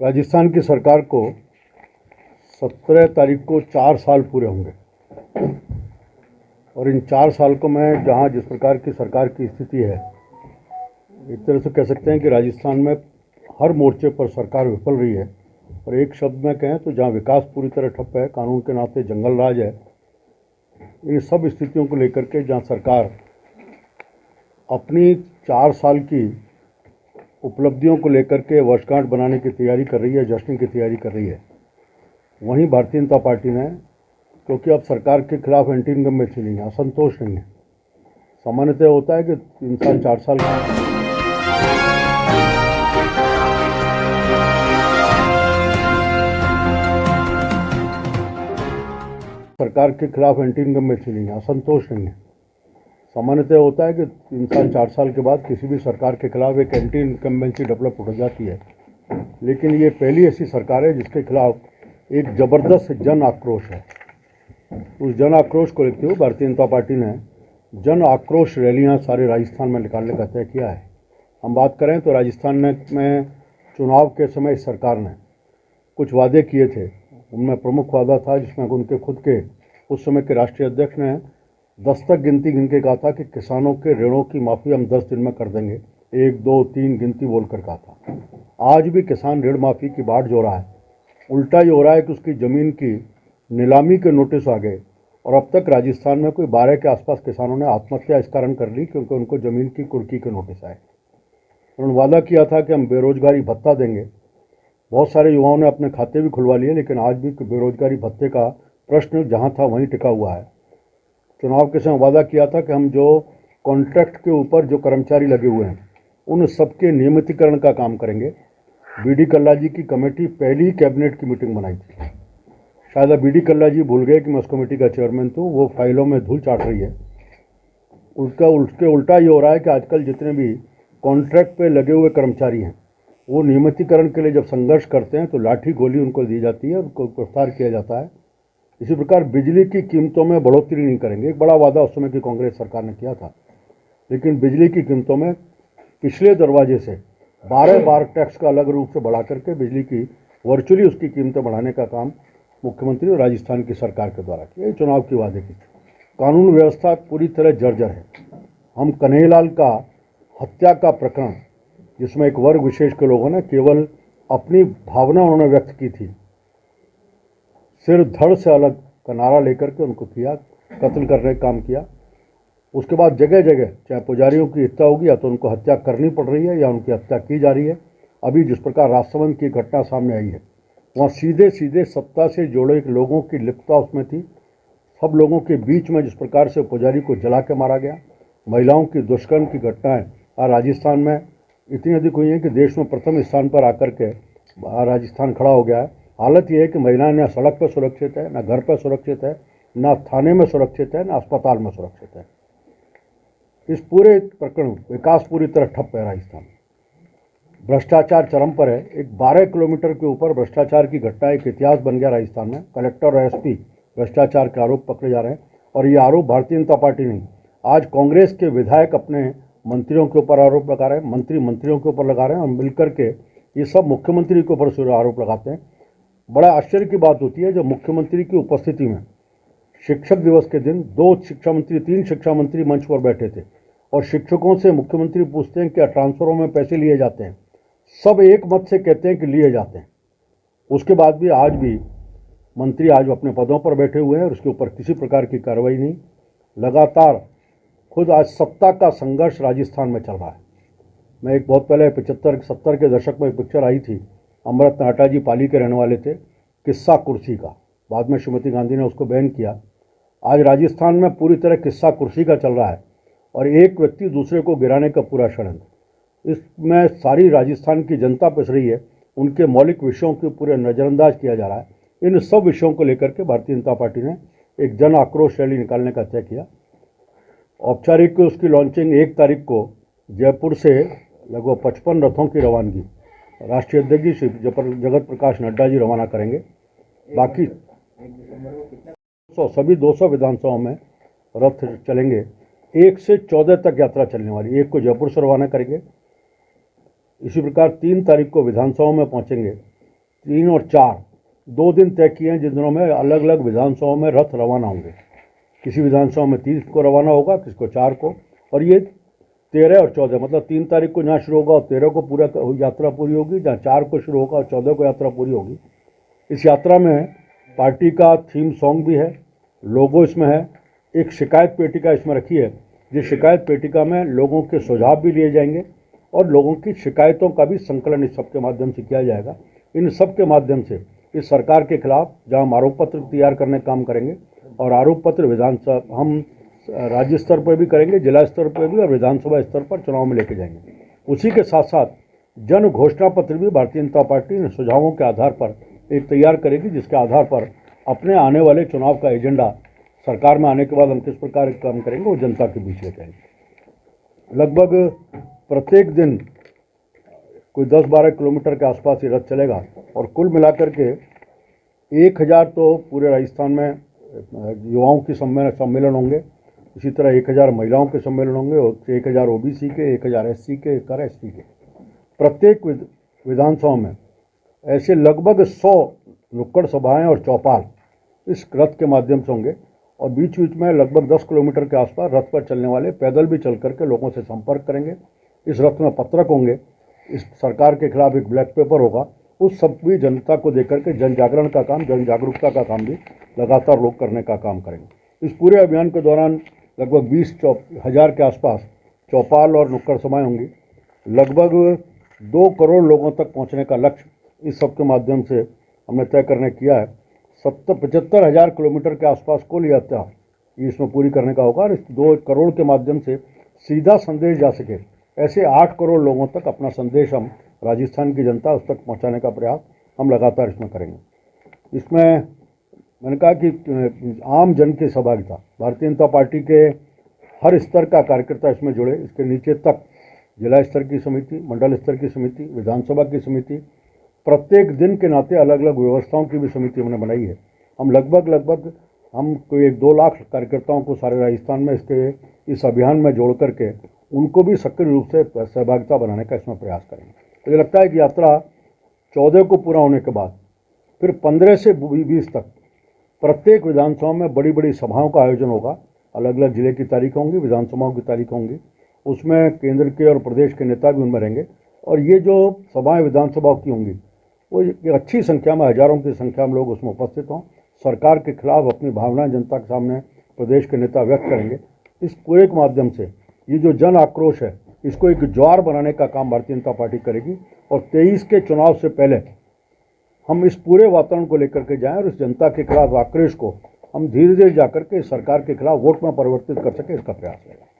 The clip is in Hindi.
राजस्थान की सरकार को 17 तारीख को 4 साल पूरे होंगे और इन 4 साल को मैं जहां जिस प्रकार की सरकार की स्थिति है, एक तरह से कह सकते हैं कि राजस्थान में हर मोर्चे पर सरकार विफल रही है। और एक शब्द में कहें तो जहां विकास पूरी तरह ठप है, कानून के नाते जंगल राज है, इन सब स्थितियों को लेकर के जहां सरकार अपनी 4 साल की उपलब्धियों को लेकर के वर्षगांठ बनाने की तैयारी कर रही है, जश्न की तैयारी कर रही है, वहीं भारतीय जनता पार्टी ने, क्योंकि अब सरकार के खिलाफ एंटी इनकम्बेंसी नहीं है, असंतोष नहीं है। सामान्यतः होता है कि इंसान 4 साल सरकार के खिलाफ एंटी इनकम्बेंसी नहीं है, असंतोष नहीं है। सामान्यतः होता है कि इंसान 4 साल के बाद किसी भी सरकार के खिलाफ एक एंटी इनकम्बेंसी डेवलप हो जाती है, लेकिन ये पहली ऐसी सरकार है जिसके खिलाफ एक ज़बरदस्त जन आक्रोश है। उस जन आक्रोश को लेते हुए भारतीय जनता पार्टी ने जन आक्रोश रैलियां सारे राजस्थान में निकालने का तय किया है। हम बात करें तो राजस्थान में चुनाव के समय इस सरकार ने कुछ वादे किए थे। उनमें प्रमुख वादा था जिसमें उनके खुद के उस समय के राष्ट्रीय अध्यक्ष ने 10 तक गिनती गिन के कहा था कि किसानों के ऋणों की माफ़ी हम 10 दिन में कर देंगे। 1 2 3 गिनती बोलकर कहा था। आज भी किसान ऋण माफ़ी की बाट जो रहा है, उल्टा ये हो रहा है कि उसकी ज़मीन की नीलामी के नोटिस आ गए और अब तक राजस्थान में कोई 12 के आसपास किसानों ने आत्महत्या इस कारण कर ली क्योंकि उनको ज़मीन की कुर्की के नोटिस आए। उन्होंने वादा किया था कि हम बेरोजगारी भत्ता देंगे। बहुत सारे युवाओं ने अपने खाते भी खुलवा लिए, लेकिन आज भी बेरोजगारी भत्ते का प्रश्न जहां था वहीं टिका हुआ है। चुनाव के समय वादा किया था कि हम जो कॉन्ट्रैक्ट के ऊपर जो कर्मचारी लगे हुए हैं उन सबके नियमितीकरण का काम करेंगे। बीडी कल्ला जी की कमेटी पहली कैबिनेट की मीटिंग बनाई थी। शायद बीडी कल्ला जी भूल गए कि मैं उस कमेटी का चेयरमैन हूँ। वो फाइलों में धूल चाट रही है। उसके उल्टा ये हो रहा है कि आजकल जितने भी कॉन्ट्रैक्ट पे लगे हुए कर्मचारी हैं वो नियमितीकरण के लिए जब संघर्ष करते हैं तो लाठी गोली उनको दी जाती है, उनको गिरफ्तार किया जाता है। इसी प्रकार बिजली की कीमतों में बढ़ोतरी नहीं करेंगे। एक बड़ा वादा उस समय की कांग्रेस सरकार ने किया था, लेकिन बिजली की कीमतों में पिछले दरवाजे से 12 बार टैक्स का अलग रूप से बढ़ा करके बिजली की वर्चुअली उसकी कीमतें बढ़ाने का काम मुख्यमंत्री और राजस्थान की सरकार के द्वारा किया। ये चुनाव की वादे की। कानून व्यवस्था पूरी तरह जर्जर है। हम कन्हैयालाल का हत्या का प्रकरण, जिसमें एक वर्ग विशेष के लोगों ने केवल अपनी भावना उन्होंने व्यक्त की थी, सिर धड़ से अलग का नारा लेकर के उनको किया, कत्ल करने का काम किया। उसके बाद जगह जगह चाहे पुजारियों की हत्या होगी या तो उनको हत्या करनी पड़ रही है या उनकी हत्या की जा रही है। अभी जिस प्रकार राजसमंद की घटना सामने आई है, वहाँ सीधे सीधे सत्ता से जुड़े लोगों की लिप्तता उसमें थी। सब लोगों के बीच में जिस प्रकार से पुजारी को जला के मारा गया, महिलाओं की दुष्कर्म की घटनाएं आज राजस्थान में इतनी अधिक हुई हैं कि देश में प्रथम स्थान पर आकर के राजस्थान खड़ा हो गया है। हालत यह है कि महिलाएं न सड़क पर सुरक्षित है, न घर पर सुरक्षित है, न थाने में सुरक्षित है, न अस्पताल में सुरक्षित है। इस पूरे प्रकरण विकास पूरी तरह ठप है। राजस्थान भ्रष्टाचार चरम पर है। एक 12 किलोमीटर के ऊपर भ्रष्टाचार की घटना एक इतिहास बन गया राजस्थान में। कलेक्टर और एसपी भ्रष्टाचार के आरोप पकड़े जा रहे हैं और ये आरोप भारतीय जनता पार्टी नहीं, आज कांग्रेस के विधायक अपने मंत्रियों के ऊपर आरोप लगा रहे हैं, मंत्रियों के ऊपर लगा रहे हैं और मिलकर के ये सब मुख्यमंत्री के ऊपर आरोप लगाते हैं। बड़ा आश्चर्य की बात होती है जब मुख्यमंत्री की उपस्थिति में शिक्षक दिवस के दिन 2 शिक्षा मंत्री 3 शिक्षा मंत्री मंच पर बैठे थे और शिक्षकों से मुख्यमंत्री पूछते हैं क्या ट्रांसफरों में पैसे लिए जाते हैं। सब एक मत से कहते हैं कि लिए जाते हैं। उसके बाद भी आज भी मंत्री आज अपने पदों पर बैठे हुए हैं और उसके ऊपर किसी प्रकार की कार्रवाई नहीं। लगातार खुद आज सत्ता का संघर्ष राजस्थान में चल रहा है। मैं एक बहुत पहले 75-70 के दशक में एक पिक्चर आई थी, अमृत नाटा जी पाली के रहने वाले थे, किस्सा कुर्सी का। बाद में श्रीमती गांधी ने उसको बैन किया। आज राजस्थान में पूरी तरह किस्सा कुर्सी का चल रहा है और एक व्यक्ति दूसरे को गिराने का पूरा षड्यंत्र। इसमें सारी राजस्थान की जनता पिस रही है, उनके मौलिक विषयों को पूरे नज़रअंदाज किया जा रहा है। इन सब विषयों को लेकर के भारतीय जनता पार्टी ने एक जन आक्रोश रैली निकालने का तय किया। औपचारिक उसकी लॉन्चिंग 1 तारीख को जयपुर से लगभग 55 रथों की रवानगी राष्ट्रीय अध्यक्ष श्री जगत प्रकाश नड्डा जी रवाना करेंगे। बाकी सभी 200 विधानसभाओं में रथ चलेंगे। 1 से 14 तक यात्रा चलने वाली। 1 को जयपुर से रवाना करेंगे, इसी प्रकार 3 तारीख को विधानसभाओं में पहुंचेंगे 3 और 4 2 दिन तय किए हैं जिन दिनों में अलग अलग विधानसभाओं में रथ रवाना होंगे। किसी विधानसभा में 30 को रवाना होगा, किसी को 4 को, और ये 13 और 14 मतलब 3 तारीख को जहाँ शुरू होगा और 13 को पूरा यात्रा पूरी होगी, जहाँ 4 को शुरू होगा और 14 को यात्रा पूरी होगी। इस यात्रा में पार्टी का थीम सॉन्ग भी है, लोगो इसमें है, एक शिकायत पेटिका इसमें रखी है, जिस शिकायत पेटिका में लोगों के सुझाव भी लिए जाएंगे और लोगों की शिकायतों का भी संकलन इस सब के माध्यम से किया जाएगा। इन सब के माध्यम से इस सरकार के खिलाफ जहां हम आरोप पत्र तैयार करने का काम करेंगे, और आरोप पत्र विधानसभा हम राज्य स्तर पर भी करेंगे, जिला स्तर पर भी, और विधानसभा स्तर पर चुनाव में लेके जाएंगे। उसी के साथ साथ जन घोषणा पत्र भी भारतीय जनता पार्टी इन सुझावों के आधार पर एक तैयार करेगी, जिसके आधार पर अपने आने वाले चुनाव का एजेंडा सरकार में आने के बाद हम किस प्रकार काम करेंगे वो जनता के बीच ले जाएंगे। लगभग प्रत्येक दिन कोई 10-12 किलोमीटर के आसपास ये रथ चलेगा, और कुल मिलाकर के 1000 तो पूरे राजस्थान में युवाओं की सम्मेलन होंगे, इसी तरह 1000 महिलाओं के सम्मेलन होंगे, और 1000 ओबीसी के, 1000 एससी के, 1000 एसटी के। प्रत्येक विधानसभा में ऐसे लगभग 100 नुक्कड़ सभाएं और चौपाल इस रथ के माध्यम से होंगे, और बीच बीच में लगभग 10 किलोमीटर के आसपास रथ पर चलने वाले पैदल भी चल करके लोगों से संपर्क करेंगे। इस रथ में पत्रक होंगे, इस सरकार के खिलाफ एक ब्लैक पेपर होगा, उस सब भी जनता को देकर के जन जागरण का काम, जन जागरूकता का काम भी लगातार लोग करने का काम करेंगे। इस पूरे अभियान के दौरान लगभग 20,000 के आसपास चौपाल और नुक्कड़ सभाएं होंगी। लगभग 2 करोड़ लोगों तक पहुंचने का लक्ष्य इस सब के माध्यम से हमने तय करने किया है। 75,000 किलोमीटर के आसपास कुल यात्रा इसमें पूरी करने का होगा, और इस 2 करोड़ के माध्यम से सीधा संदेश जा सके, ऐसे 8 करोड़ लोगों तक अपना संदेश हम राजस्थान की जनता उस तक पहुंचाने का प्रयास हम लगातार इसमें करेंगे। इसमें मैंने कहा कि आम जन की सहभागिता, भारतीय जनता पार्टी के हर स्तर का कार्यकर्ता इसमें जुड़े, इसके नीचे तक जिला स्तर की समिति, मंडल स्तर की समिति, विधानसभा की समिति, प्रत्येक दिन के नाते अलग अलग व्यवस्थाओं की भी समिति हमने बनाई है। हम लगभग हम कोई 1-2 लाख कार्यकर्ताओं को सारे राजस्थान में इस अभियान में जोड़ करके उनको भी सक्रिय रूप से सहभागिता बनाने का इसमें प्रयास करेंगे। मुझे लगता है कि यात्रा 14 को पूरा होने के बाद फिर 15 से 20 तक प्रत्येक विधानसभा में बड़ी बड़ी सभाओं का आयोजन होगा। अलग अलग जिले की तारीख होंगी, विधानसभाओं की तारीख होंगी, उसमें केंद्र के और प्रदेश के नेता भी उनमें रहेंगे, और ये जो सभाएं विधानसभाओं की होंगी वो अच्छी संख्या में, हजारों की संख्या में लोग उसमें उपस्थित हों, सरकार के खिलाफ अपनी भावनाएं जनता के सामने प्रदेश के नेता व्यक्त करेंगे। इस पूरे के माध्यम से ये जो जन आक्रोश है इसको एक ज्वार बनाने का काम भारतीय जनता पार्टी करेगी, और 23 के चुनाव से पहले हम इस पूरे वातावरण को लेकर के जाएं और इस जनता के खिलाफ आक्रोश को हम धीरे धीरे जाकर के सरकार के खिलाफ वोट में परिवर्तित कर सके, इसका प्रयास करें।